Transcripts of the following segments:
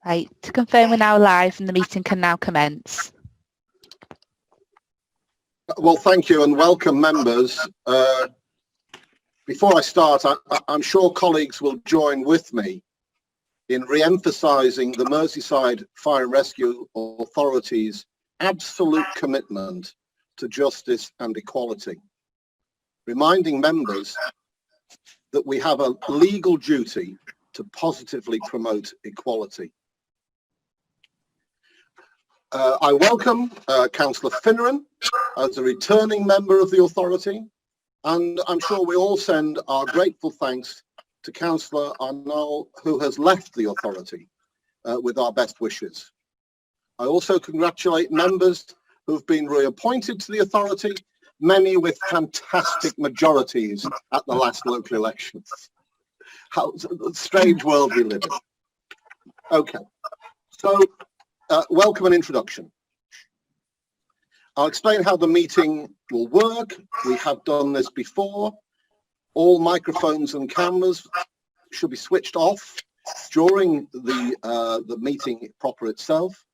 Right, to confirm we're now live and the meeting can now commence. Well, thank you and welcome, members. Before I start, I'm sure colleagues will join with me in re-emphasising the Merseyside Fire and Rescue Authority's absolute commitment to justice and equality, reminding members that we have a legal duty to positively promote equality. I welcome Councillor Finneran as a returning member of the authority, and I'm sure we all send our grateful thanks to Councillor Arnold, who has left the authority, with our best wishes. I also congratulate members who have been reappointed to the authority, many with fantastic majorities at the last local elections. How strange world we live in. Okay, so welcome and introduction. I'll explain how the meeting will work. We have done this before. All microphones and cameras should be switched off during the meeting proper itself,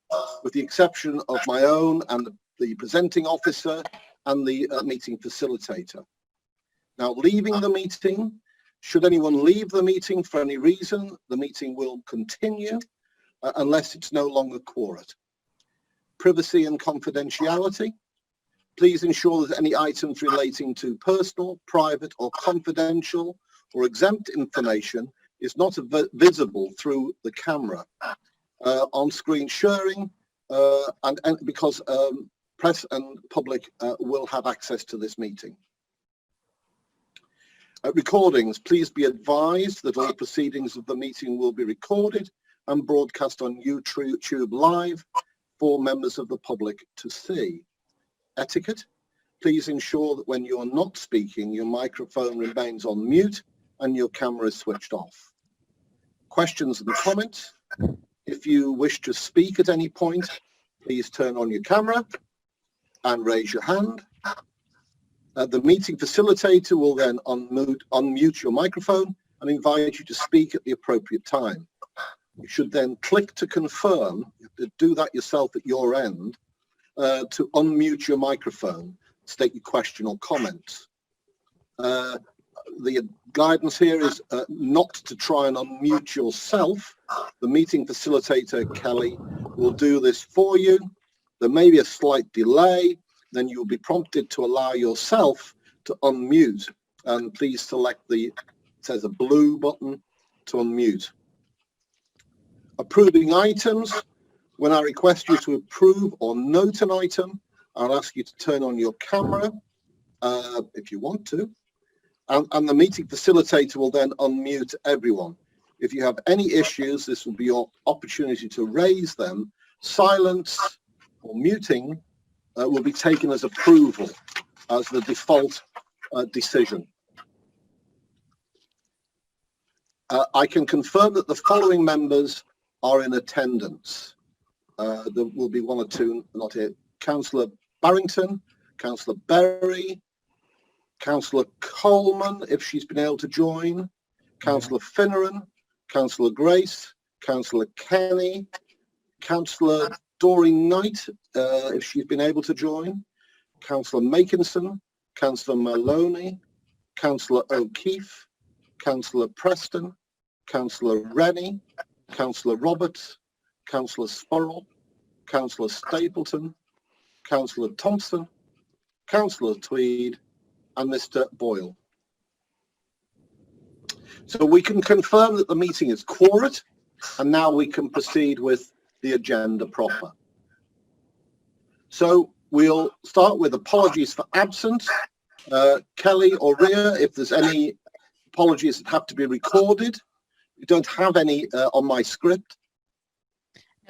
with the exception of my own and the presenting officer and the meeting facilitator. Now, leaving the meeting, should anyone leave the meeting for any reason, the meeting will continue unless it's no longer quorate. Privacy and confidentiality. Please ensure that any items relating to personal, private or confidential or exempt information is not visible through the camera. On-screen sharing, and because press and public will have access to this meeting. Recordings, please be advised that all proceedings of the meeting will be recorded and broadcast on YouTube live for members of the public to see. Etiquette, please ensure that when you are not speaking, your microphone remains on mute and your camera is switched off. Questions and comments. If you wish to speak at any point, please turn on your camera and raise your hand. The meeting facilitator will then unmute your microphone and invite you to speak at the appropriate time. You should then click to confirm, you have to do that yourself at your end, to unmute your microphone, state your question or comment. The guidance here is not to try and unmute yourself. The meeting facilitator, Kelly, will do this for you. There may be a slight delay, then you'll be prompted to allow yourself to unmute. And please select it says a blue button to unmute. Approving items. When I request you to approve or note an item, I'll ask you to turn on your camera if you want to. And the meeting facilitator will then unmute everyone. If you have any issues, this will be your opportunity to raise them. Silence or muting will be taken as approval, as the default decision. I can confirm that the following members are in attendance. There will be one or two not here. Councillor Barrington, Councillor Berry, Councillor Coleman, if she's been able to join, Councillor Finneran, Councillor Grace, Councillor Kenny, Councillor Doreen Knight, if she's been able to join, Councillor Makinson, Councillor Maloney, Councillor O'Keefe, Councillor Preston, Councillor Rennie, Councillor Roberts, Councillor Spurrell, Councillor Stapleton, Councillor Thompson, Councillor Tweed, and Mr. Boyle. So we can confirm that the meeting is quorate, and now we can proceed with the agenda proper. So we'll start with apologies for absence. Kelly or Ria, if there's any apologies that have to be recorded. We don't have any on my script.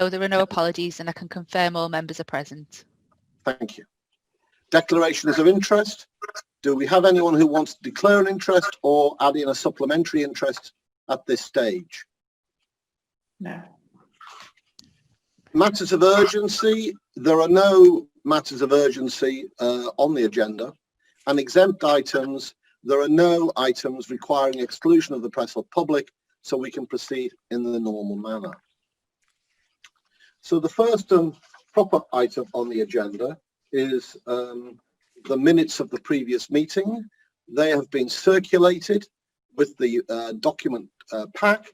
No, there are no apologies and I can confirm all members are present. Thank you. Declarations of interest. Do we have anyone who wants to declare an interest or add in a supplementary interest at this stage? No. Matters of urgency. There are no matters of urgency on the agenda. And exempt items. There are no items requiring exclusion of the press or public, so we can proceed in the normal manner. So the first proper item on the agenda is the minutes of the previous meeting. They have been circulated with the document pack,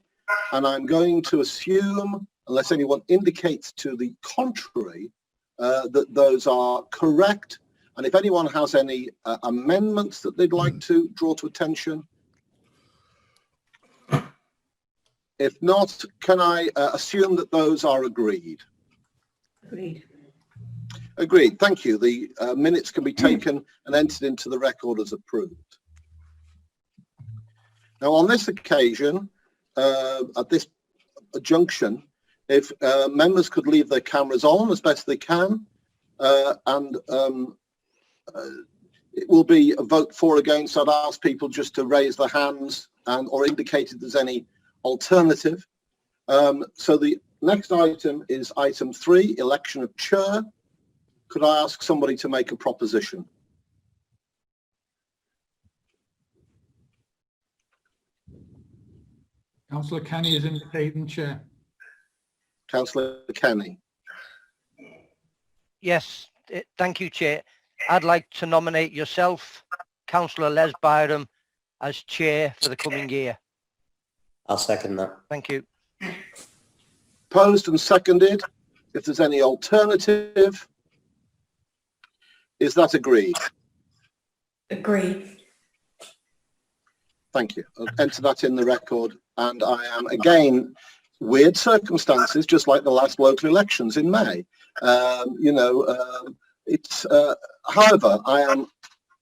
and I'm going to assume, unless anyone indicates to the contrary, that those are correct. And if anyone has any amendments that they'd like to draw to attention, if not, can I assume that those are agreed? Agreed. Agreed. Thank you. The minutes can be taken and entered into the record as approved. Now, on this occasion, at this junction, if members could leave their cameras on as best they can, and it will be a vote for or against. I'd ask people just to raise their hands and or indicate if there's any alternative. So the next item is item 3, election of chair. Could I ask somebody to make a proposition? Councillor Kenny is indicating chair. Councillor Kenny. Yes, thank you, Chair. I'd like to nominate yourself, Councillor Les Byram, as chair for the coming year. I'll second that. Thank you. Proposed and seconded. If there's any alternative, is that agreed? Agreed. Thank you. I'll enter that in the record. And I am, again, weird circumstances, just like the last local elections in May. However, I am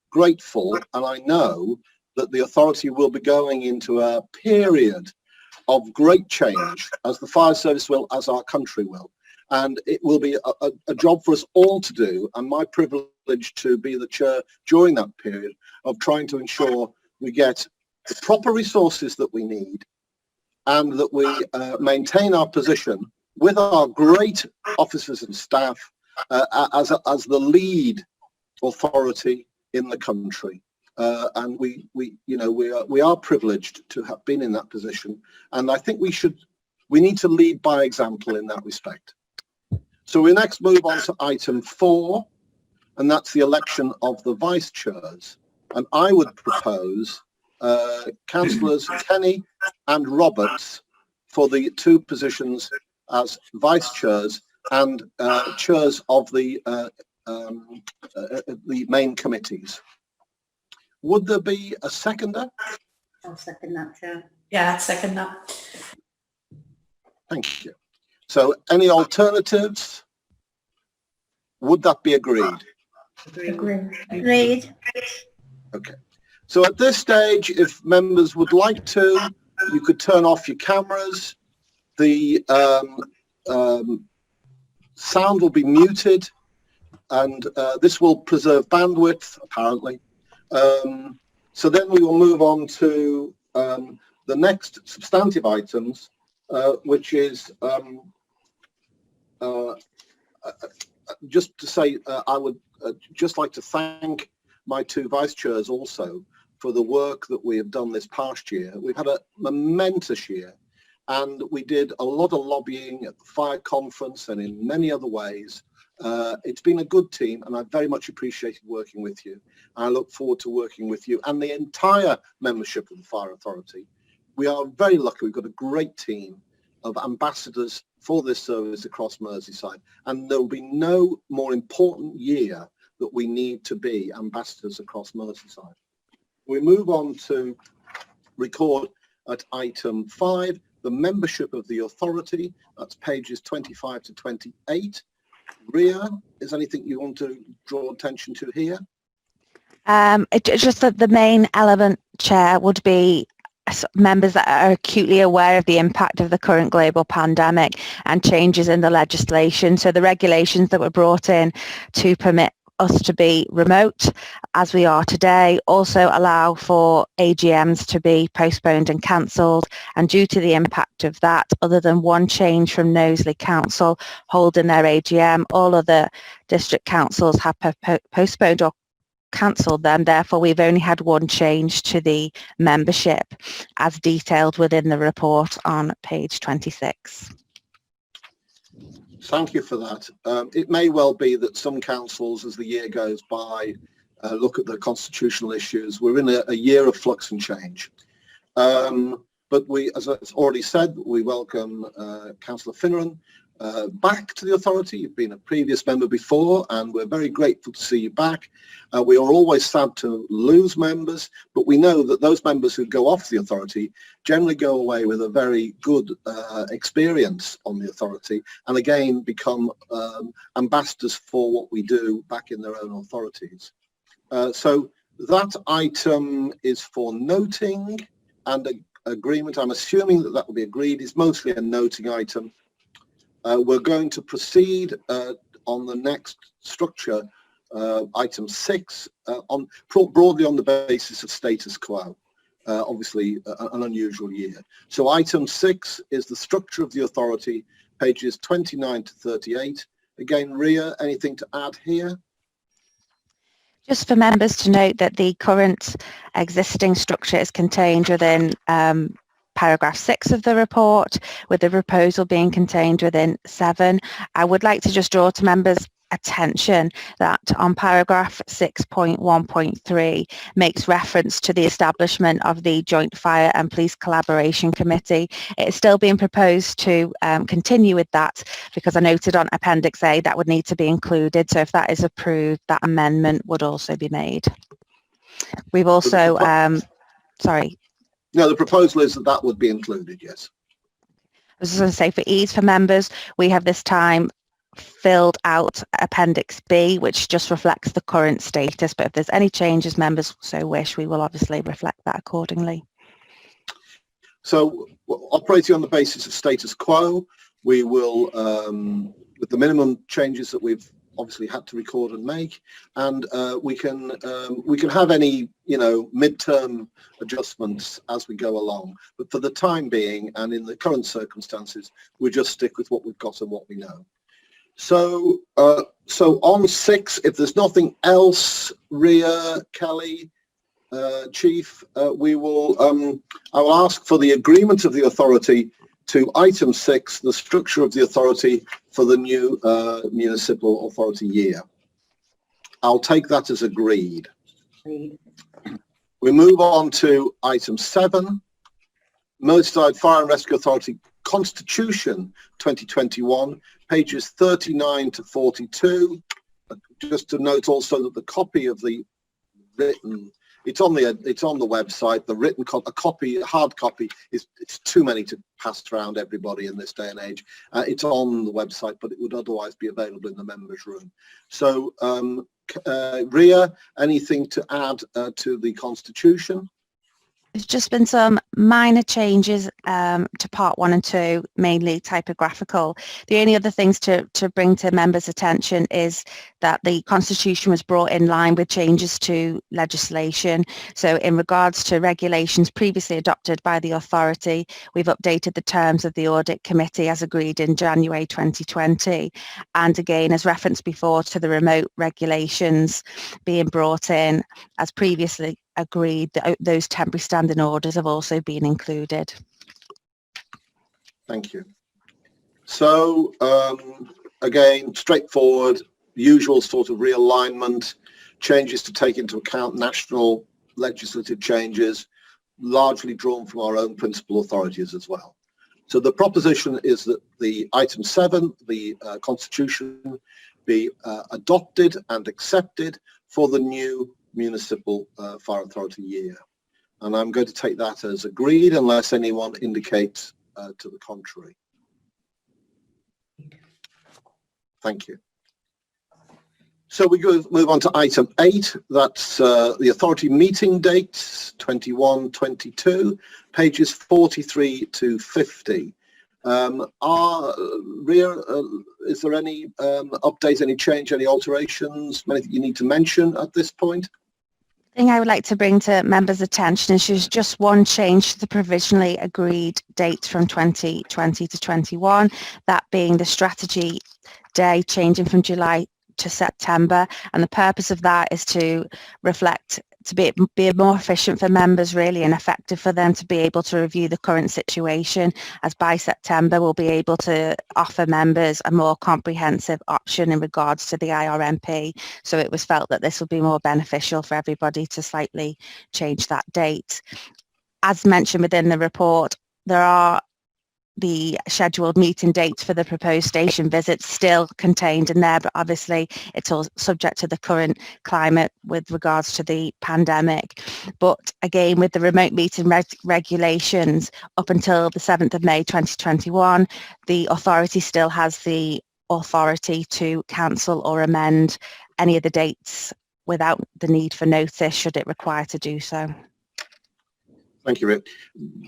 grateful, and I know that the authority will be going into a period of great change, as the fire service will, as our country will. And it will be a job for us all to do, and my privilege to be the chair during that period of trying to ensure we get the proper resources that we need, and that we maintain our position with our great officers and staff as the lead authority in the country. And we are privileged to have been in that position, and I think we need to lead by example in that respect. So we next move on to item 4, and that's the election of the vice chairs. And I would propose councillors Kenny and Roberts for the 2 positions as vice chairs and chairs of the main committees. Would there be a seconder? I'll second that, Chair. Yeah, I'd second that. Thank you. So any alternatives? Would that be agreed? Agreed. Agreed. Okay. So at this stage, if members would like to, you could turn off your cameras. The sound will be muted, and this will preserve bandwidth, apparently. So then we will move on to the next substantive items, which is just to say I would just like to thank my 2 vice chairs also for the work that we have done this past year. We've had a momentous year, and we did a lot of lobbying at the fire conference and in many other ways. It's been a good team, and I very much appreciated working with you. I look forward to working with you and the entire membership of the Fire Authority. We are very lucky. We've got a great team of ambassadors for this service across Merseyside, and there will be no more important year that we need to be ambassadors across Merseyside. We move on to record at item 5, the membership of the authority. That's pages 25 to 28. Ria, is anything you want to draw attention to here? It's just that the main element, Chair, would be members that are acutely aware of the impact of the current global pandemic and changes in the legislation. So the regulations that were brought in to permit us to be remote as we are today also allow for AGMs to be postponed and cancelled, and due to the impact of that, other than one change from Knowsley Council holding their AGM, all other district councils have postponed or cancelled them. Therefore, we've only had one change to the membership as detailed within the report on page 26. Thank you for that. It may well be that some councils, as the year goes by, look at the constitutional issues. We're in a year of flux and change. But we, as I've already said, we welcome Councillor Finneran back to the authority. You've been a previous member before, and we're very grateful to see you back. We are always sad to lose members, but we know that those members who go off the authority generally go away with a very good experience on the authority, and again become ambassadors for what we do back in their own authorities. So that item is for noting and agreement. I'm assuming that that will be agreed. It's mostly a noting item. We're going to proceed on the next structure, item 6, broadly on the basis of status quo. Obviously an unusual year. So item 6 is the structure of the authority, pages 29 to 38. Again, Ria, anything to add here? Just for members to note that the current existing structure is contained within paragraph 6 of the report, with the proposal being contained within 7. I would like to just draw to members' attention that on paragraph 6.1.3 makes reference to the establishment of the Joint Fire and Police Collaboration Committee. It is still being proposed to continue with that, because I noted on Appendix A that would need to be included. So if that is approved, that amendment would also be made. We've also, sorry. No, the proposal is that that would be included, yes. I was just going to say, for ease for members, we have this time filled out Appendix B, which just reflects the current status, but if there's any changes members so wish, we will obviously reflect that accordingly. So operating on the basis of status quo, we will, with the minimum changes that we've obviously had to record and make, and we can have any, midterm adjustments as we go along. But for the time being, and in the current circumstances, we just stick with what we've got and what we know. So, so on 6, if there's nothing else, Ria, Kelly, Chief, we will. I will ask for the agreement of the authority to item 6, the structure of the authority for the new municipal authority year. I'll take that as agreed. We move on to item 7, Merseyside Fire and Rescue Authority Constitution 2021, pages 39 to 42. Just to note also that the copy of the written, it's on the website. The written a hard copy it's too many to pass around everybody in this day and age. It's on the website, but it would otherwise be available in the members' room. So, Ria, anything to add to the Constitution? There's just been some minor changes to part 1 and 2, mainly typographical. The only other things to bring to members' attention is that the Constitution was brought in line with changes to legislation. So in regards to regulations previously adopted by the authority, we've updated the terms of the Audit Committee as agreed in January 2020. And again, as referenced before, to the remote regulations being brought in as previously agreed, that those temporary standing orders have also been included. Thank you. So again, straightforward, usual sort of realignment, changes to take into account national legislative changes, largely drawn from our own principal authorities as well. So the proposition is that the item 7, the Constitution, be adopted and accepted for the new municipal fire authority year, and I'm going to take that as agreed unless anyone indicates to the contrary. Thank you. So we go move on to item 8. That's the authority meeting dates 21-22, pages 43 to 50. Ria, is there any update, any change, any alterations, anything you need to mention at this point? The thing I would like to bring to members' attention is just one change to the provisionally agreed date from 2020 to 21, that being the strategy day changing from July to September, and the purpose of that is to reflect to be more efficient for members really, and effective for them to be able to review the current situation, as by September we'll be able to offer members a more comprehensive option in regards to the IRMP. So it was felt that this would be more beneficial for everybody to slightly change that date. As mentioned within the report, there are the scheduled meeting dates for the proposed station visits still contained in there, but obviously it's all subject to the current climate with regards to the pandemic. But again, with the remote meeting regulations up until the 7th of May 2021, the authority still has the authority to cancel or amend any of the dates without the need for notice should it require to do so. Thank you, Rick.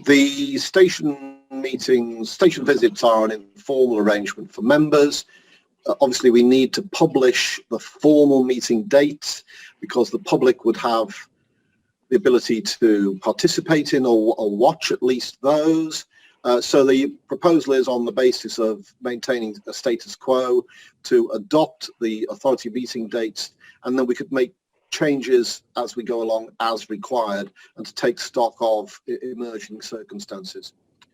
The station visits are an informal arrangement for members. Obviously, we need to publish the formal meeting dates because the public would have the ability to participate in or watch at least those. So the proposal is on the basis of maintaining a status quo to adopt the authority meeting dates, and then we could make changes as we go along as required and to take stock of emerging circumstances.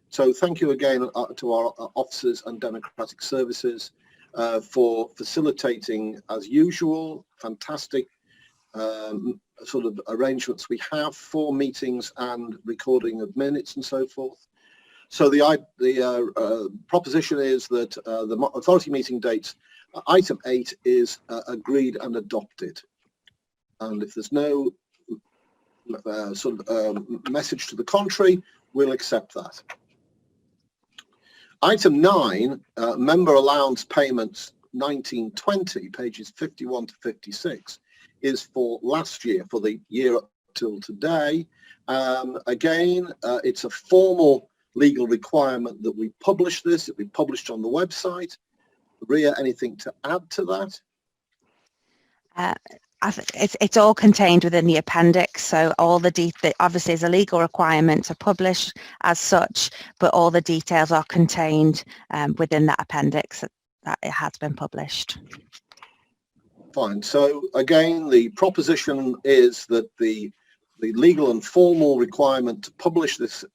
So thank you again to our officers and democratic services for facilitating, as usual, fantastic sort of arrangements we have for meetings and recording of minutes and so forth. So the proposition is that the authority meeting dates, item 8 is agreed and adopted. And if there's no message to the contrary, we'll accept that. Item 9, member allowance payments 1920, pages 51 to 56, is for last year, for the year up till today. Again, it's a formal legal requirement that we publish this. It'll be published on the website. Ria, anything to add to that? It's all contained within the appendix, so all the obviously is a legal requirement to publish as such, but all the details are contained within that appendix that it has been published. Fine. So again, the proposition is that the legal and formal requirement to publish this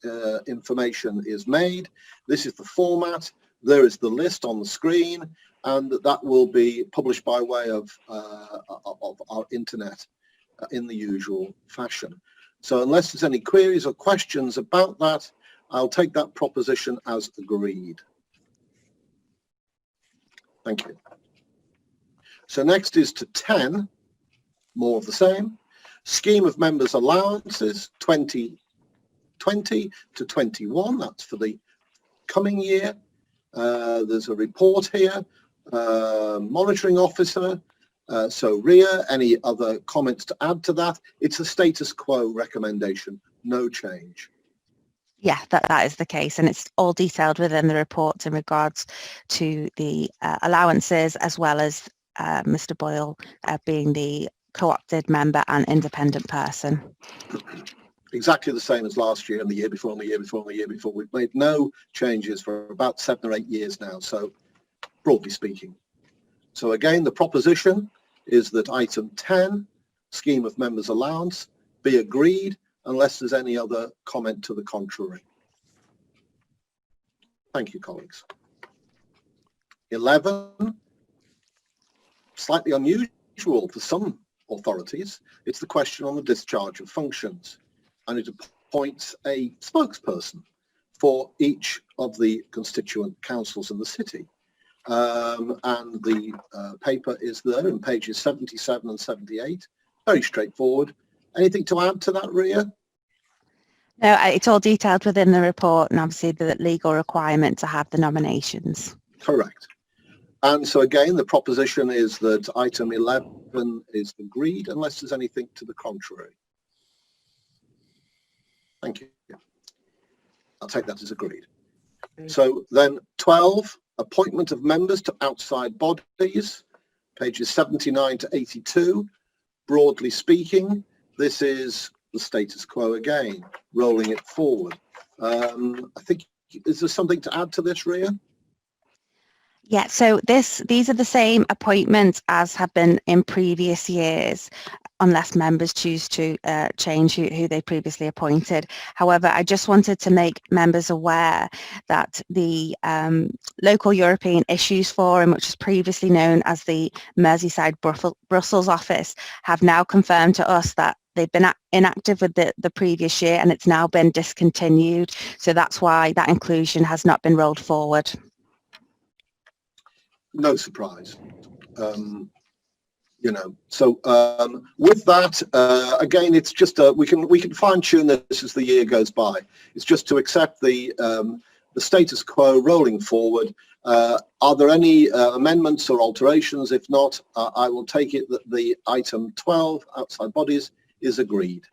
information is made. This is the format. There is the list on the screen, and that will be published by way of our internet in the usual fashion. So unless there's any queries or questions about that, I'll take that proposition as agreed. Thank you. So next is to 10, more of the same. Scheme of members' allowances 2020 to 21, that's for the coming year. There's a report here. Monitoring officer. So Ria, any other comments to add to that? It's a status quo recommendation, no change. Yeah, that is the case, and it's all detailed within the report in regards to the allowances, as well as Mr. Boyle being the co-opted member and independent person. Exactly the same as last year and the year before and the year before and the year before. We've made no changes for about 7 or 8 years now, so broadly speaking. So again, the proposition is that item 10, scheme of members' allowance, be agreed unless there's any other comment to the contrary. Thank you, colleagues. 11, slightly unusual for some authorities, it's the question on the discharge of functions, and it appoints a spokesperson for each of the constituent councils in the city. And the paper is there in pages 77 and 78. Very straightforward. Anything to add to that, Ria? No, it's all detailed within the report, and obviously the legal requirement to have the nominations. Correct. And so again, the proposition is that item 11 is agreed unless there's anything to the contrary. Thank you. I'll take that as agreed. So then 12, appointment of members to outside bodies, pages 79 to 82. Broadly speaking, this is the status quo again, rolling it forward. I think, is there something to add to this, Ria? Yeah, so these are the same appointments as have been in previous years. unless members choose to change who they previously appointed. However, I just wanted to make members aware that the Local European Issues Forum, which was previously known as the Merseyside Brussels office, have now confirmed to us that they've been inactive with the previous year, and it's now been discontinued. So that's why that inclusion has not been rolled forward. No surprise. So with that, again, it's just we can fine tune this as the year goes by. It's just to accept the status quo rolling forward. Are there any amendments or alterations? If not, I will take it that the item 12, outside bodies, is agreed.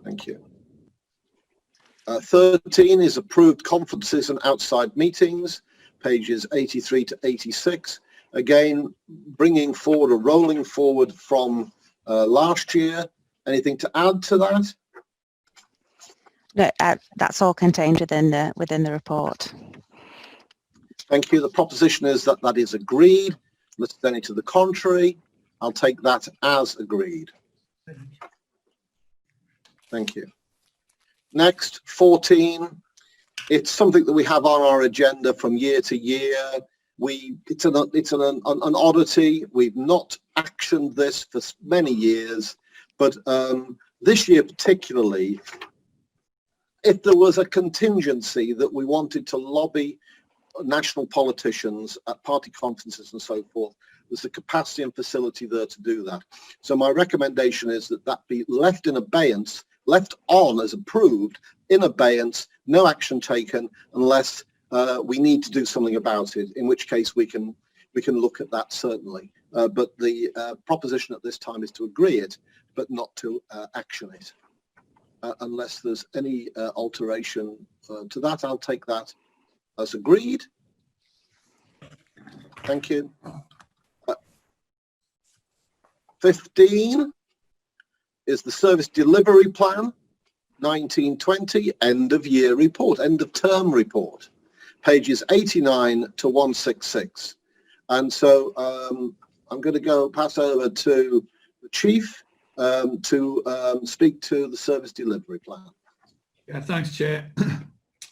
Thank you. 13 is approved conferences and outside meetings, pages 83 to 86. Again, bringing forward or rolling forward from last year. Anything to add to that? No, that's all contained within the report. Thank you. The proposition is that that is agreed. Unless there's any to the contrary, I'll take that as agreed. Thank you. Next, 14. It's something that we have on our agenda from year to year. It's an oddity. We've not actioned this for many years, but this year particularly, if there was a contingency that we wanted to lobby national politicians at party conferences and so forth, there's the capacity and facility there to do that. So my recommendation is that that be left in abeyance, left on as approved, in abeyance, no action taken unless we need to do something about it, in which case we can look at that certainly. But the proposition at this time is to agree it, but not to action it. Unless there's any alteration to that, I'll take that as agreed. Thank you. 15 is the service delivery plan, 1920, end of year report, end of term report, pages 89 to 166. And so I'm going to pass over to the Chief to speak to the service delivery plan. Yeah, thanks, Chair.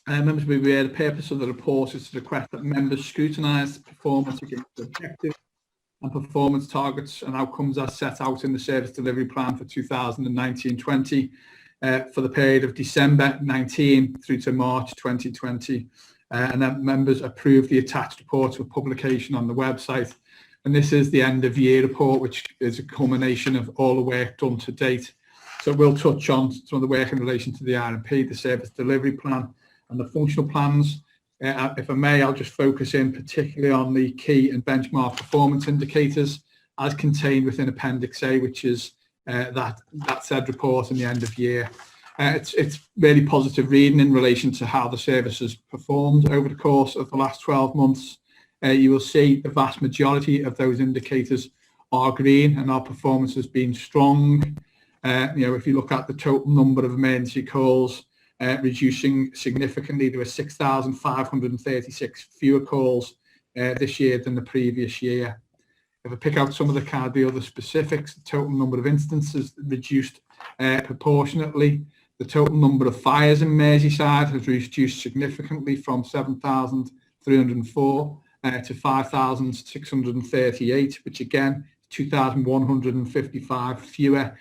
Members will be aware the purpose of the report is to request that members scrutinise the performance against the objectives and performance targets and outcomes as set out in the service delivery plan for 2019-20 for the period of December 19 through to March 2020, and that members approve the attached report for publication on the website. And this is the end of year report, which is a culmination of all the work done to date. So we'll touch on some of the work in relation to the RMP, the service delivery plan, and the functional plans. If I may, I'll just focus in particularly on the key and benchmark performance indicators as contained within Appendix A, which is that said report in the end of year. It's really positive reading in relation to how the service has performed over the course of the last 12 months. You will see the vast majority of those indicators are green and our performance has been strong. If you look at the total number of emergency calls, reducing significantly, there were 6,536 fewer calls this year than the previous year. If I pick out some of the other specifics, the total number of instances reduced proportionately. The total number of fires in Merseyside has reduced significantly from 7,304 to 5,638, which again, 2,155 fewer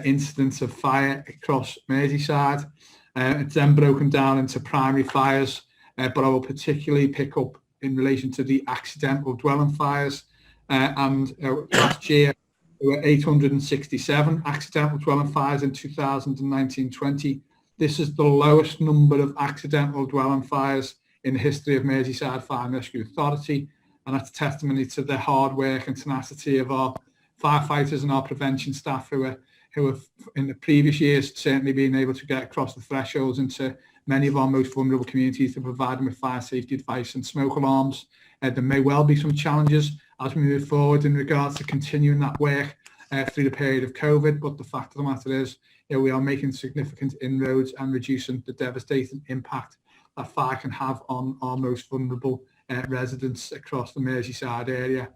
incidents of fire across Merseyside. It's then broken down into primary fires, but I will particularly pick up in relation to the accidental dwelling fires. Last year, there were 867 accidental dwelling fires in 2019-20. This is the lowest number of accidental dwelling fires in the history of Merseyside Fire and Rescue Authority, and that's testimony to the hard work and tenacity of our firefighters and our prevention staff who have in the previous years certainly been able to get across the thresholds into many of our most vulnerable communities to provide them with fire safety advice and smoke alarms. There may well be some challenges as we move forward in regards to continuing that work through the period of COVID, but the fact of the matter is we are making significant inroads and reducing the devastating impact that fire can have on our most vulnerable residents across the Merseyside area.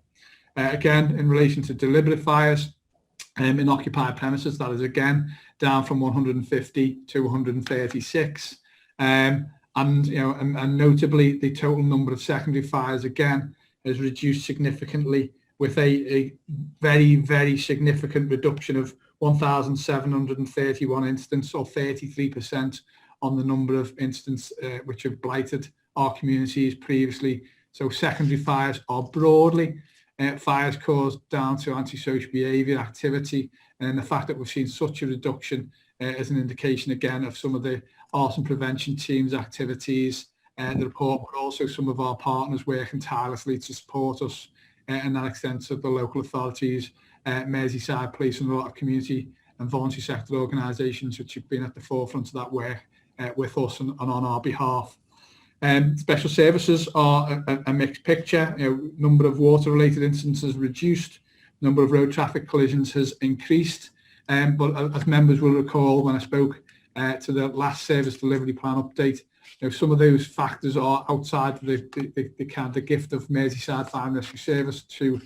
Again, in relation to deliberate fires in occupied premises, that is again down from 150 to 136. And notably, the total number of secondary fires again has reduced significantly, with a very, very significant reduction of 1,731 incidents, or 33% on the number of incidents which have blighted our communities previously. So secondary fires are broadly fires caused down to antisocial behaviour, activity, and the fact that we've seen such a reduction is an indication again of some of the arson prevention teams' activities and the report, but also some of our partners working tirelessly to support us and that extent of the local authorities, Merseyside Police, and a lot of community and voluntary sector organisations which have been at the forefront of that work with us and on our behalf. Special services are a mixed picture. Number of water-related incidents has reduced, number of road traffic collisions has increased, but as members will recall when I spoke to the last service delivery plan update, some of those factors are outside the gift of Merseyside Fire and Rescue Service to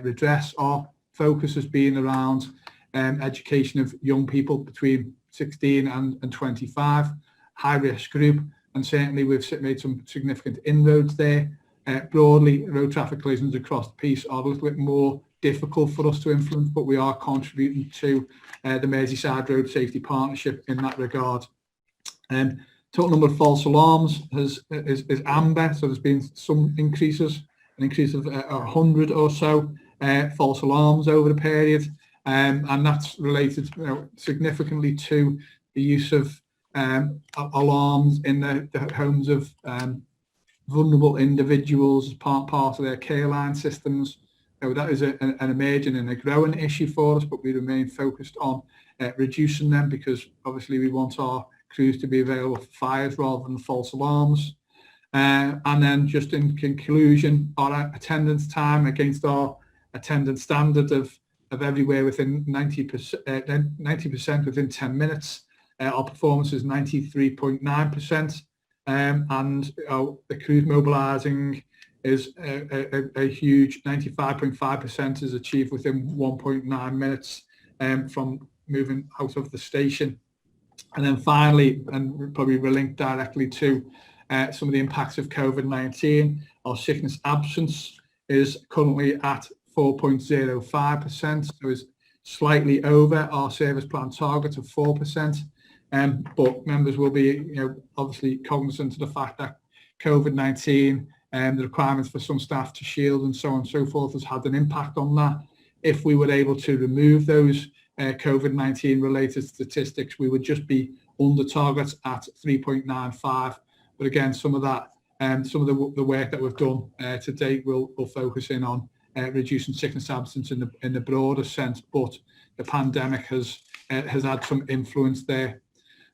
redress. Our focus has been around education of young people between 16 and 25, high-risk group, and certainly we've made some significant inroads there. Broadly, road traffic collisions across the piece are a little bit more difficult for us to influence, but we are contributing to the Merseyside Road Safety Partnership in that regard. Total number of false alarms is amber, so there's been some increases, an increase of 100 or so false alarms over the period, and that's related significantly to the use of alarms in the homes of vulnerable individuals as part of their care line systems. That is an emerging and a growing issue for us, but we remain focused on reducing them, because obviously we want our crews to be available for fires rather than false alarms. And then just in conclusion, our attendance time against our attendance standard of everywhere within 90% within 10 minutes. Our performance is 93.9%, and the crews mobilising is a huge 95.5% is achieved within 1.9 minutes from moving out of the station. And then finally, and probably linked directly to some of the impacts of COVID-19, our sickness absence is currently at 4.05%, so is slightly over our service plan target of 4%. But members will be obviously cognizant of the fact that COVID-19 and the requirements for some staff to shield and so on and so forth has had an impact on that. If we were able to remove those COVID-19 related statistics, we would just be under target at 3.95. But again, some of that, some of the work that we've done to date will focus in on reducing sickness absence in the broader sense, but the pandemic has had some influence there.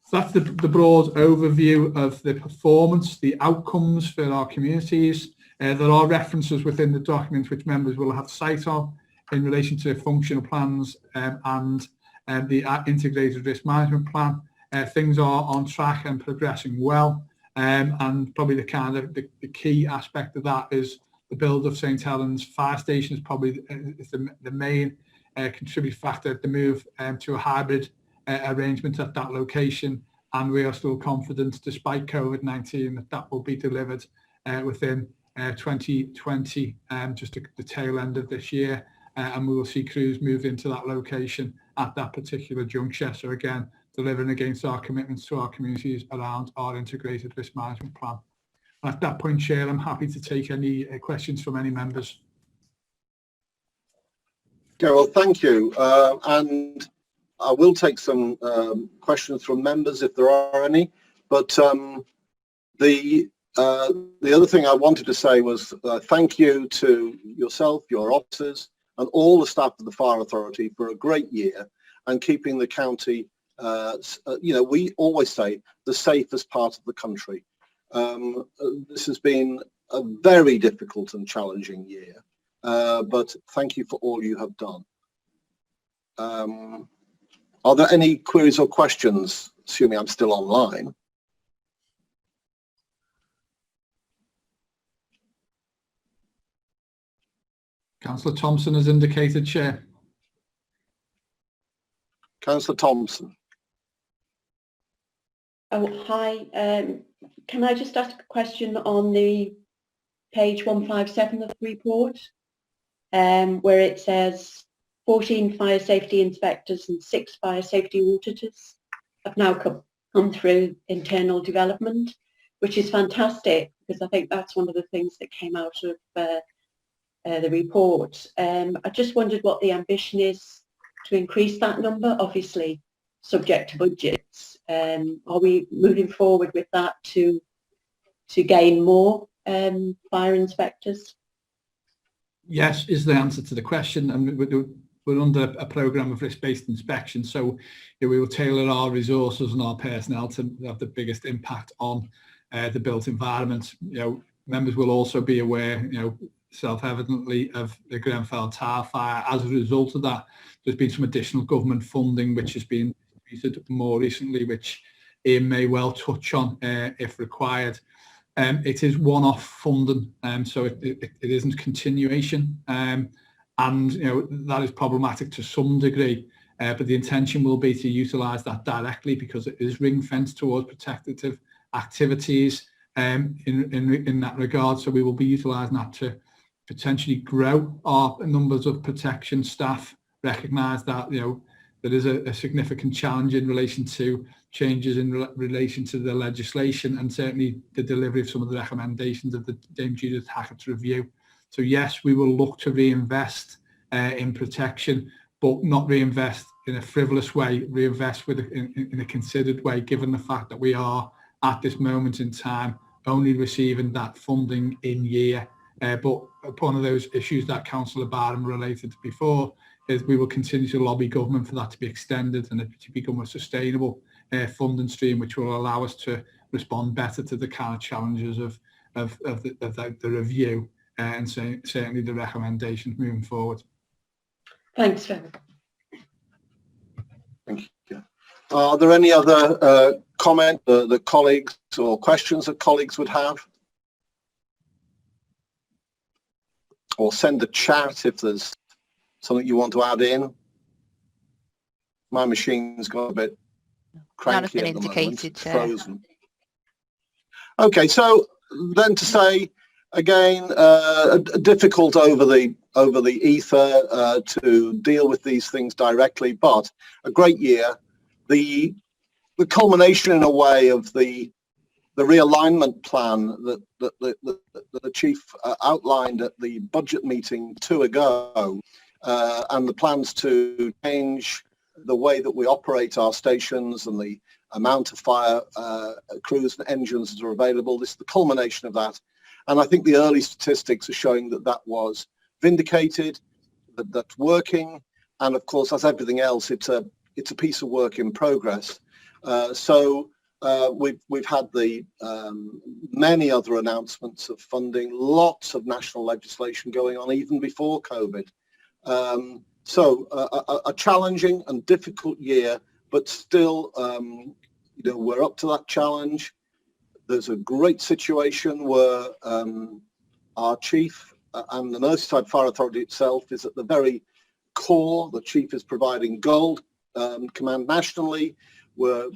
So that's the broad overview of the performance, the outcomes for our communities. There are references within the document which members will have sight of in relation to functional plans and the integrated risk management plan. Things are on track and progressing well, and probably the key aspect of that is the build of St Helens Fire Station is probably the main contributing factor to move to a hybrid arrangement at that location, and we are still confident, despite COVID-19, that will be delivered within 2020, just at the tail end of this year, and we will see crews move into that location at that particular juncture. So again, delivering against our commitments to our communities around our integrated risk management plan. At that point, Chair, I'm happy to take any questions from any members. Okay, well, thank you. And I will take some questions from members if there are any. But the other thing I wanted to say was thank you to yourself, your officers, and all the staff of the Fire Authority for a great year and keeping the county, we always say, the safest part of the country. This has been a very difficult and challenging year, but thank you for all you have done. Are there any queries or questions, assuming I'm still online? Councillor Thompson has indicated, Chair. Councillor Thompson. Oh, hi. Can I just ask a question on the page 157 of the report, where it says 14 fire safety inspectors and 6 fire safety auditors have now come through internal development, which is fantastic because I think that's one of the things that came out of the report. I just wondered what the ambition is to increase that number, obviously subject to budgets. Are we moving forward with that to gain more fire inspectors? Yes, is the answer to the question, and we're under a programme of risk-based inspection, so we will tailor our resources and our personnel to have the biggest impact on the built environment. Members will also be aware, self-evidently, of the Grenfell Tower fire. As a result of that, there's been some additional government funding which has been distributed more recently, which Ian may well touch on if required. It is one-off funding, so it isn't continuation, and that is problematic to some degree, but the intention will be to utilise that directly because it is ring-fenced towards protective activities in that regard. So we will be utilising that to potentially grow our numbers of protection staff, recognise that there is a significant challenge in relation to changes in relation to the legislation and certainly the delivery of some of the recommendations of the Dame Judith Hackett's review. So yes, we will look to reinvest in protection, but not reinvest in a frivolous way, reinvest in a considered way, given the fact that we are at this moment in time only receiving that funding in year. But one of those issues that Councillor Barham related to before is we will continue to lobby government for that to be extended and to become a sustainable funding stream, which will allow us to respond better to the kind of challenges of the review and certainly the recommendations moving forward. Thanks, Trevor. Thank you. Are there any other comment that colleagues or questions that colleagues would have? Or send a chat if there's something you want to add in. My machine's got a bit cranky at the moment, it's frozen. Okay, so then to say again, difficult over the ether to deal with these things directly, but a great year. The culmination in a way of the realignment plan that the chief outlined at the budget meeting 2 ago, and the plans to change the way that we operate our stations and the amount of fire crews and engines that are available. This is the culmination of that. And I think the early statistics are showing that that was vindicated, that that's working. And of course, as everything else, it's a piece of work in progress. We've had the many other announcements of funding, lots of national legislation going on even before COVID. A challenging and difficult year, but still, we're up to that challenge. There's a great situation where our chief and the Merseyside Fire Authority itself is at the very core. The chief is providing gold command nationally. We're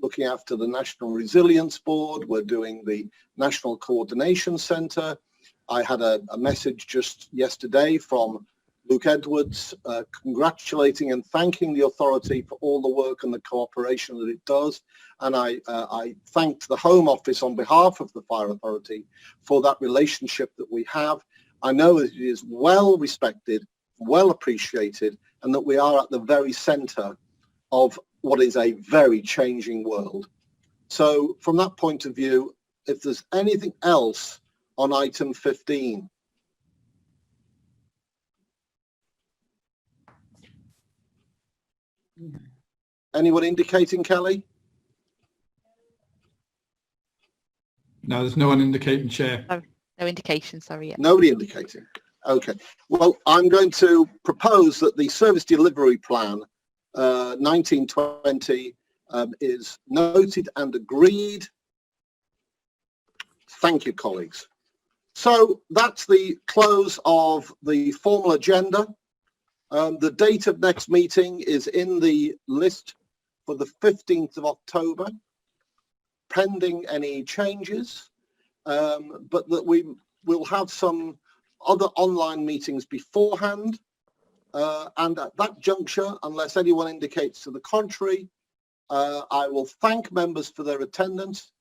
looking after the National Resilience Board. We're doing the National Coordination Centre. I had a message just yesterday from Luke Edwards congratulating and thanking the authority for all the work and the cooperation that it does. And I thanked the Home Office on behalf of the Fire Authority for that relationship that we have. I know that it is well respected, well appreciated, and that we are at the very centre of what is a very changing world. So from that point of view, if there's anything else on item 15. Anyone indicating, Kelly? No, there's no one indicating, Chair. No indication, sorry. Yeah. Nobody indicating. Okay. Well, I'm going to propose that the service delivery plan 1920 is noted and agreed. Thank you, colleagues. So that's the close of the formal agenda. The date of next meeting is in the list for the 15th of October, pending any changes, but that we will have some other online meetings beforehand. And at that juncture, unless anyone indicates to the contrary, I will thank members for their attendance.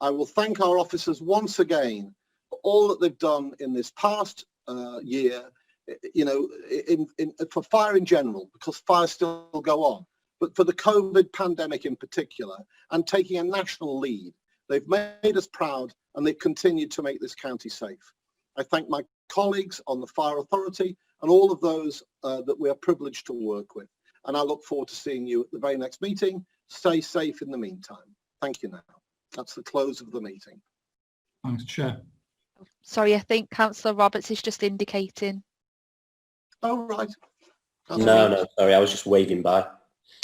I will thank our officers once again for all that they've done in this past year, you know, for fire in general, because fires still go on, but for the COVID pandemic in particular, and taking a national lead. They've made us proud, and they've continued to make this county safe. I thank my colleagues on the Fire Authority and all of those that we are privileged to work with. And I look forward to seeing you at the very next meeting. Stay safe in the meantime. Thank you now. That's the close of the meeting. Thanks, Chair. Sorry, I think Councillor Roberts is just indicating. Oh, right. No, sorry, I was just waving by.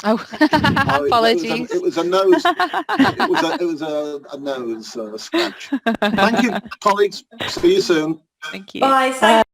Oh, apologies. It was a nose. It was a nose scratch. Thank you, colleagues. See you soon. Thank you. Bye. Thank